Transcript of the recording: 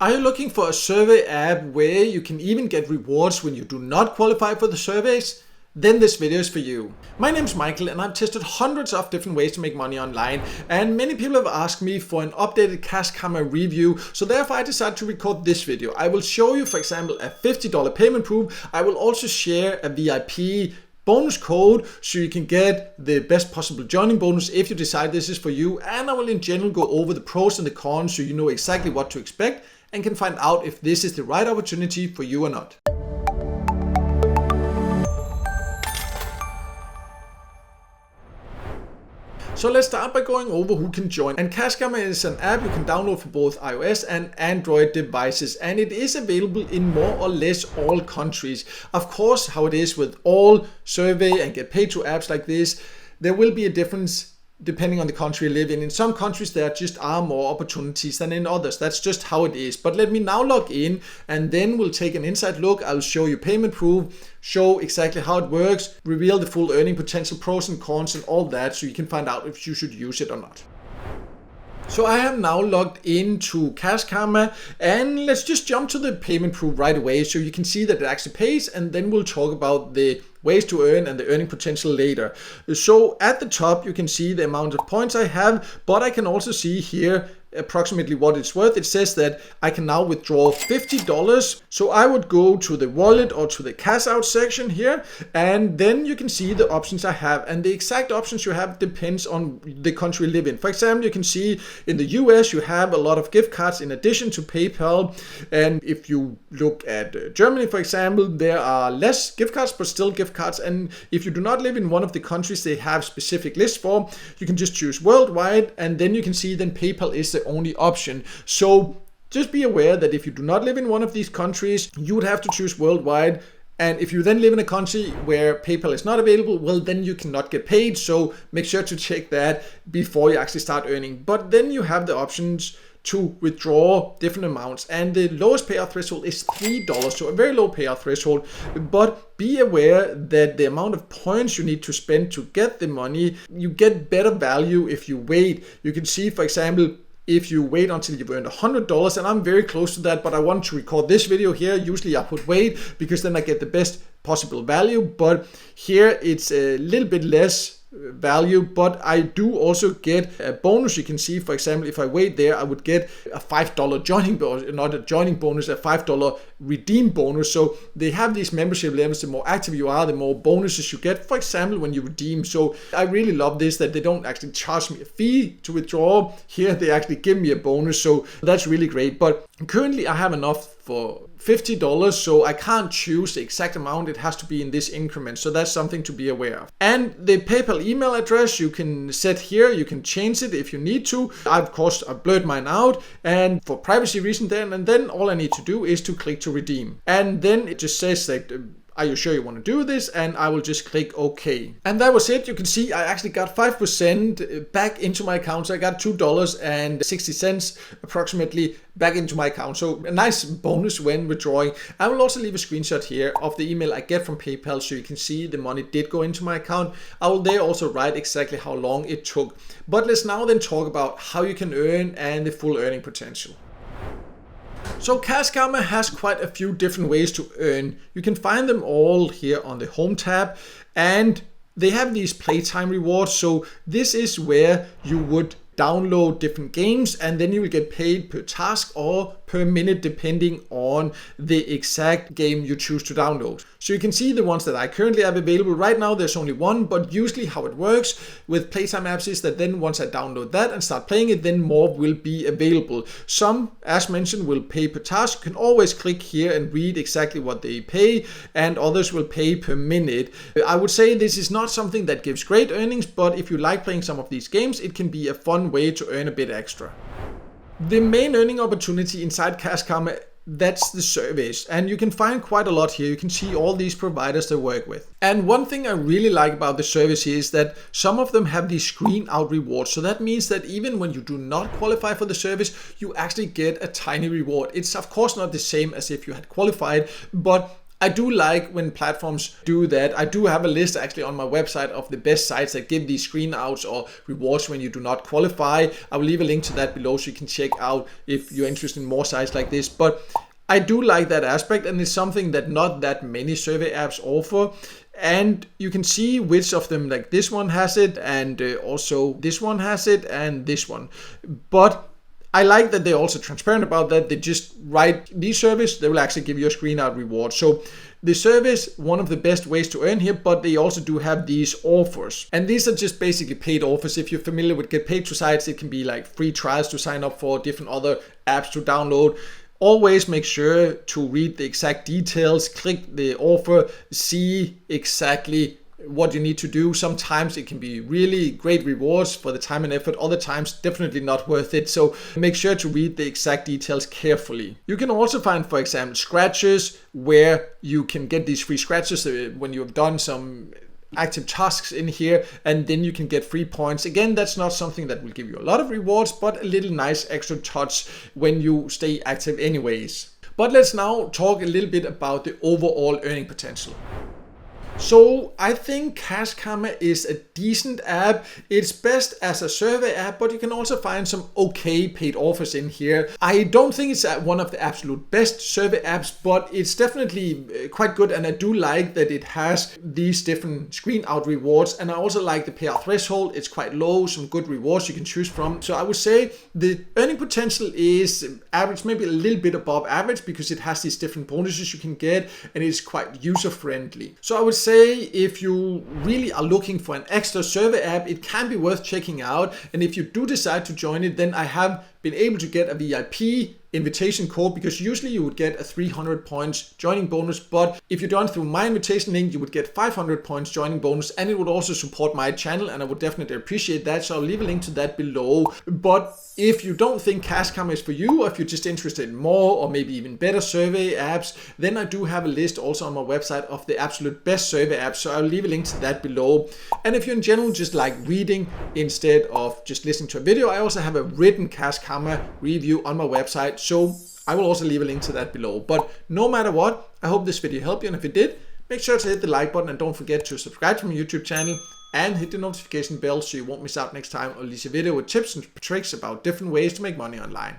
Are you looking for a survey app where you can even get rewards when you do not qualify for the surveys? Then this video is for you. My name is Michael and I've tested hundreds of different ways to make money online, and many people have asked me for an updated CashKarma review, so therefore I decided to record this video. I will show you, for example, a $50 payment proof. I will also share a VIP bonus code so you can get the best possible joining bonus if you decide this is for you, and I will in general go over the pros and the cons so you know exactly what to expect and can find out if this is the right opportunity for you or not. So let's start by going over who can join. And CashKarma is an app you can download for both iOS and Android devices, and it is available in more or less all countries. Of course, how it is with all survey and get paid to apps like this, there will be a difference depending on the country you live in. In some countries there just are more opportunities than in others. That's just how it is. But let me now log in and then we'll take an inside look. I'll show you payment proof, show exactly how it works, reveal the full earning potential, pros and cons and all that, so you can find out if you should use it or not. So I have now logged into CashKarma, and let's just jump to the payment proof right away so you can see that it actually pays, and then we'll talk about the ways to earn and the earning potential later. So at the top you can see the amount of points I have, but I can also see here approximately what it's worth. It says that I can now withdraw $50. So I would go to the wallet or to the cash out section here, and then you can see the options I have, and the exact options you have depends on the country you live in. For example, you can see in the US you have a lot of gift cards in addition to PayPal, and if you look at Germany, for example, there are less gift cards but still gift cards. And if you do not live in one of the countries they have specific lists for, you can just choose worldwide, and then you can see then PayPal is the only option. So just be aware that if you do not live in one of these countries, you would have to choose worldwide. And if you then live in a country where PayPal is not available, well, then you cannot get paid. So make sure to check that before you actually start earning. But then you have the options to withdraw different amounts, and the lowest payout threshold is $3, so a very low payout threshold. But be aware that the amount of points you need to spend to get the money, you get better value if you wait. You can see, for example, if you wait until you've earned $100, and I'm very close to that, but I want to record this video here. Usually I would wait because then I get the best possible value, but here it's a little bit less value, but I do also get a bonus. You can see, for example, if I wait there, I would get a $5 joining bonus, not a joining bonus, a $5 redeem bonus. So they have these membership levels. The more active you are, the more bonuses you get, for example, when you redeem. So I really love this, that they don't actually charge me a fee to withdraw. Here they actually give me a bonus, so that's really great. But currently I have enough for $50, so I can't choose the exact amount. It has to be in this increment, so that's something to be aware of. And the PayPal email address you can set here. You can change it if you need to. Of course I blurred mine out, and for privacy reasons then all I need to do is to click to redeem, and then it just says that are you sure you want to do this? And I will just click OK. And that was it. You can see I actually got 5% back into my account. So I got $2.60 approximately back into my account. So a nice bonus when withdrawing. I will also leave a screenshot here of the email I get from PayPal so you can see the money did go into my account. I will there also write exactly how long it took. But let's now then talk about how you can earn and the full earning potential. So CashKarma has quite a few different ways to earn. You can find them all here on the home tab, and they have these playtime rewards. So this is where you would download different games, and then you will get paid per task or per minute depending on the exact game you choose to download. So you can see the ones that I currently have available. Right now there's only one, but usually how it works with playtime apps is that then once I download that and start playing it, then more will be available. Some, as mentioned, will pay per task. You can always click here and read exactly what they pay, and others will pay per minute. I would say this is not something that gives great earnings, but if you like playing some of these games, it can be a fun way to earn a bit extra. The main earning opportunity inside CashKarma, that's the surveys, and you can find quite a lot here. You can see all these providers they work with. And one thing I really like about the service is that some of them have these screen out rewards. So that means that even when you do not qualify for the service, you actually get a tiny reward. It's of course not the same as if you had qualified, but I do like when platforms do that. I do have a list actually on my website of the best sites that give these screen outs or rewards when you do not qualify. I will leave a link to that below so you can check out if you're interested in more sites like this. But I do like that aspect, and it's something that not that many survey apps offer. And you can see which of them, like this one has it, and also this one has it, and this one. But I like that they're also transparent about that. They just write these surveys, they will actually give you a screen out reward. So the service, one of the best ways to earn here, but they also do have these offers. And these are just basically paid offers. If you're familiar with Get Paid to sites, it can be like free trials to sign up for, different other apps to download. Always make sure to read the exact details, click the offer, see exactly what you need to do. Sometimes it can be really great rewards for the time and effort. Other times, definitely not worth it. So make sure to read the exact details carefully. You can also find, for example, scratches where you can get these free scratches when you have done some active tasks in here, and then you can get free points. Again, that's not something that will give you a lot of rewards, but a little nice extra touch when you stay active anyways. But let's now talk a little bit about the overall earning potential. So I think CashKarma is a decent app. It's best as a survey app, but you can also find some okay paid offers in here. I don't think it's one of the absolute best survey apps, but it's definitely quite good, and I do like that it has these different screen out rewards, and I also like the payout threshold. It's quite low, some good rewards you can choose from. So I would say the earning potential is average, maybe a little bit above average, because it has these different bonuses you can get, and it's quite user friendly. So I would say if you really are looking for an extra survey app, it can be worth checking out. And if you do decide to join it, then I have been able to get a VIP invitation code, because usually you would get a 300 points joining bonus, but if you're done through my invitation link, you would get 500 points joining bonus, and it would also support my channel, and I would definitely appreciate that. So I'll leave a link to that below. But if you don't think CashKarma is for you, or if you're just interested in more or maybe even better survey apps, then I do have a list also on my website of the absolute best survey apps. So I'll leave a link to that below. And if you in general just like reading instead of just listening to a video, I also have a written CashKarma review on my website. So I will also leave a link to that below. But no matter what, I hope this video helped you. And if it did, make sure to hit the like button, and don't forget to subscribe to my YouTube channel and hit the notification bell so you won't miss out next time I release a video with tips and tricks about different ways to make money online.